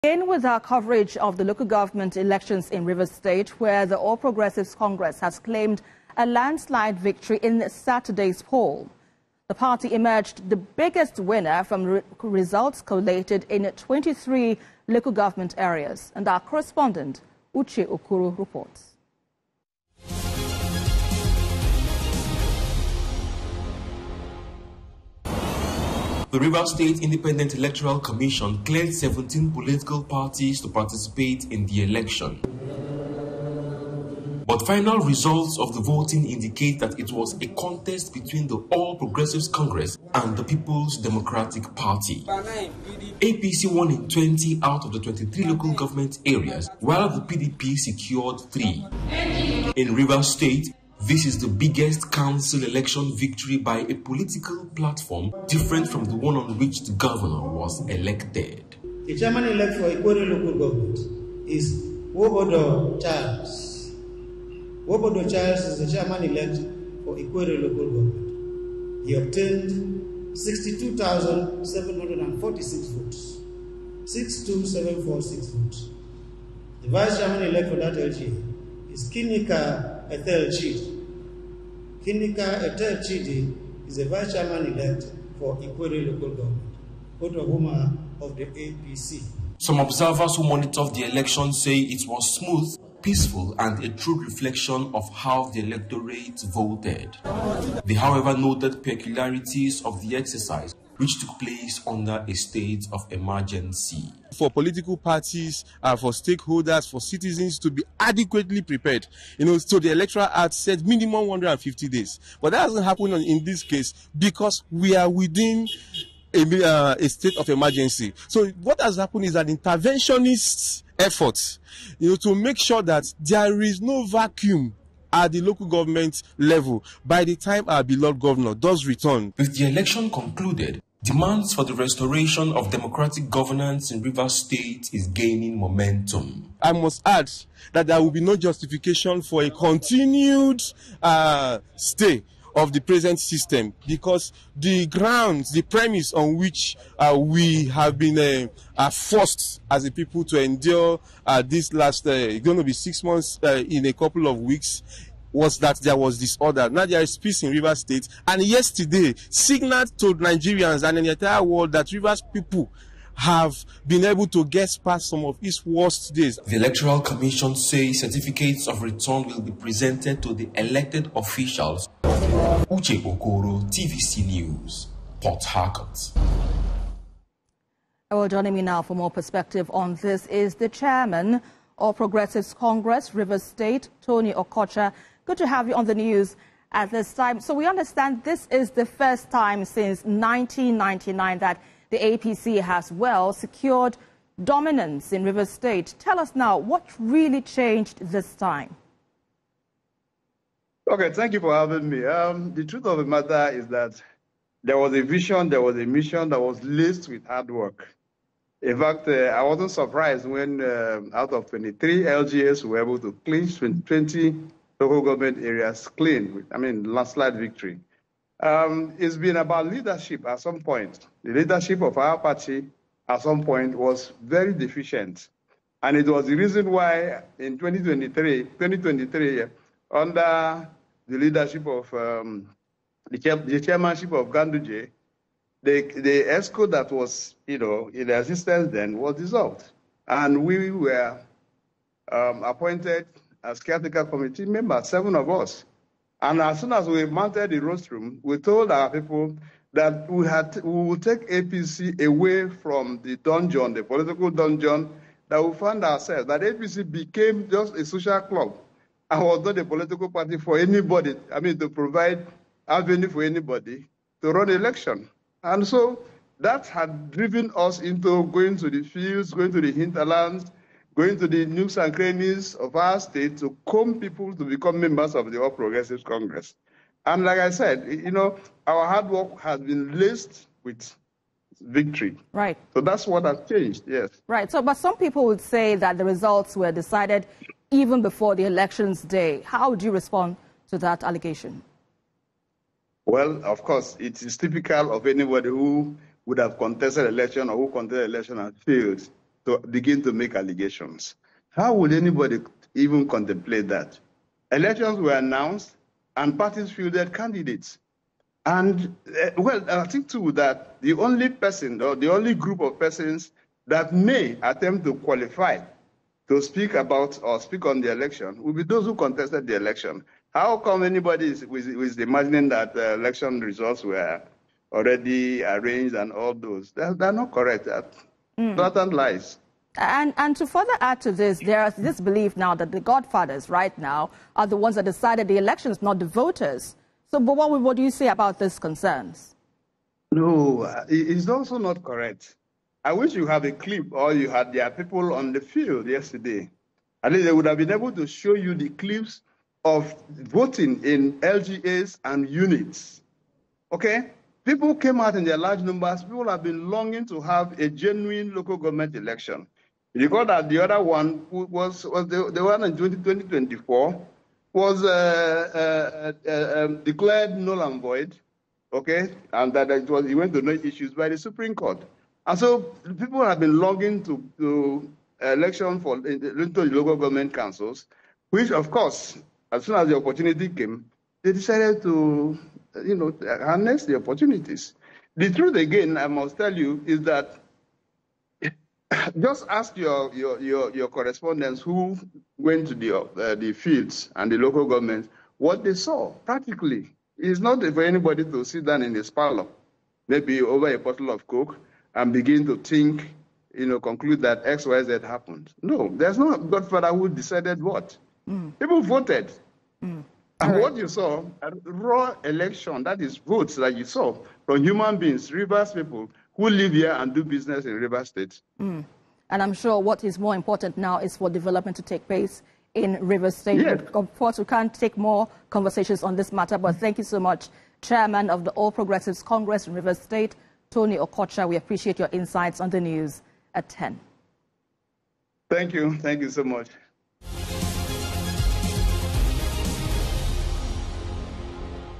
In with our coverage of the local government elections in Rivers State, where the All Progressives Congress has claimed a landslide victory in Saturday's poll. The party emerged the biggest winner from results collated in 23 local government areas. And our correspondent, Uche Okuru, reports. The Rivers State Independent Electoral Commission cleared 17 political parties to participate in the election. But final results of the voting indicate that it was a contest between the All Progressives Congress and the People's Democratic Party. APC won in 20 out of the 23 local government areas, while the PDP secured 3. In Rivers State, this is the biggest council election victory by a political platform different from the one on which the governor was elected. The chairman-elect for Ikwere local government is Wobodo Charles. Wobodo Charles is the chairman-elect for Ikwere local government. He obtained 62,746 votes, 62,746 votes. The vice chairman-elect for that LGA is Kinika Ethel Chidi. Kinika Ethel Chidi is the vice chairman-elect for Ikwere local government, both of whom are of the APC. Some observers who monitored the election say it was smooth, peaceful, and a true reflection of how the electorate voted. They, however, noted peculiarities of the exercise, which took place under a state of emergency. For political parties, for stakeholders, for citizens to be adequately prepared. So the Electoral Act said minimum 150 days. But that hasn't happened in this case because we are within a state of emergency. So what has happened is an interventionist effort, to make sure that there is no vacuum at the local government level by the time our beloved governor does return. With the election concluded, demands for the restoration of democratic governance in Rivers State is gaining momentum. I must add that there will be no justification for a continued stay of the present system because the grounds, the premise on which we have been forced as a people to endure this last, it's going to be 6 months in a couple of weeks, was that there was disorder. Now there is peace in Rivers State, and yesterday signaled to Nigerians and in the entire world that Rivers people have been able to get past some of its worst days. The Electoral Commission says certificates of return will be presented to the elected officials. Uche Okoro, TVC News, Port Harcourt. Well, joining me now for more perspective on this is the chairman of Progressives Congress, Rivers State, Tony Okocha. Good to have you on the news at this time. So we understand this is the first time since 1999 that the APC has, secured dominance in Rivers State. Tell us now, what really changed this time? Okay, thank you for having me. The truth of the matter is that there was a vision, there was a mission that was laced with hard work. In fact, I wasn't surprised when out of 23 LGAs we were able to clinch 20 local government areas clean, landslide victory. It's been about leadership at some point. The leadership of our party at some point was very deficient. And it was the reason why in 2023, under the leadership of the chairmanship of Ganduje, the ESCO that was, in existence then was dissolved. And we were appointed as caretaker committee members, 7 of us. And as soon as we mounted the rostrum, we told our people that we would take APC away from the dungeon, the political dungeon that we found ourselves, that APC became just a social club and was not a political party for anybody, to provide avenue for anybody to run election. And so that had driven us into going to the fields, going to the hinterlands, going to the nooks and crannies of our state to comb people to become members of the All Progressives Congress. And like I said, our hard work has been laced with victory. Right. So that's what has changed, yes. Right. So, but some people would say that the results were decided even before the elections day. How would you respond to that allegation? Well, of course, it is typical of anybody who would have contested election or who contested election and failed. to begin to make allegations. How would anybody even contemplate that? Elections were announced and parties fielded candidates. And, well, I think, too, that the only person or the only group of persons that may attempt to qualify to speak about or speak on the election will be those who contested the election. How come anybody is imagining that the election results were already arranged and all those? They're not correct. Blatant lies. And to further add to this, there is this belief now that the godfathers right now are the ones that decided the elections, not the voters. So, but what do you say about these concerns? No, it's also not correct. I wish you have a clip or you had their people on the field yesterday. At least they would have been able to show you the clips of voting in LGAs and units. Okay? People came out in their large numbers. People have been longing to have a genuine local government election. You recall that the other one was the one in 2024 was declared null and void, okay, and that it went to no issues by the Supreme Court. And so people have been longing to election into the local government councils, which, of course, as soon as the opportunity came, they decided to, harness the opportunities. The truth, again, I must tell you, is that just ask your correspondents who went to the fields and the local government what they saw practically. It's not for anybody to sit down in his parlor, maybe over a bottle of Coke, and begin to think, conclude that X, Y, Z happened. No, there's no godfather who decided what. People voted. And what you saw, a raw election, that is votes that you saw from human beings, Rivers people, who live here and do business in River State. And I'm sure what is more important now is for development to take place in River State. Yes. But of course, we can't take more conversations on this matter, but thank you so much, Chairman of the All Progressives Congress in River State, Tony Okocha. We appreciate your insights on the news at 10. Thank you. Thank you so much.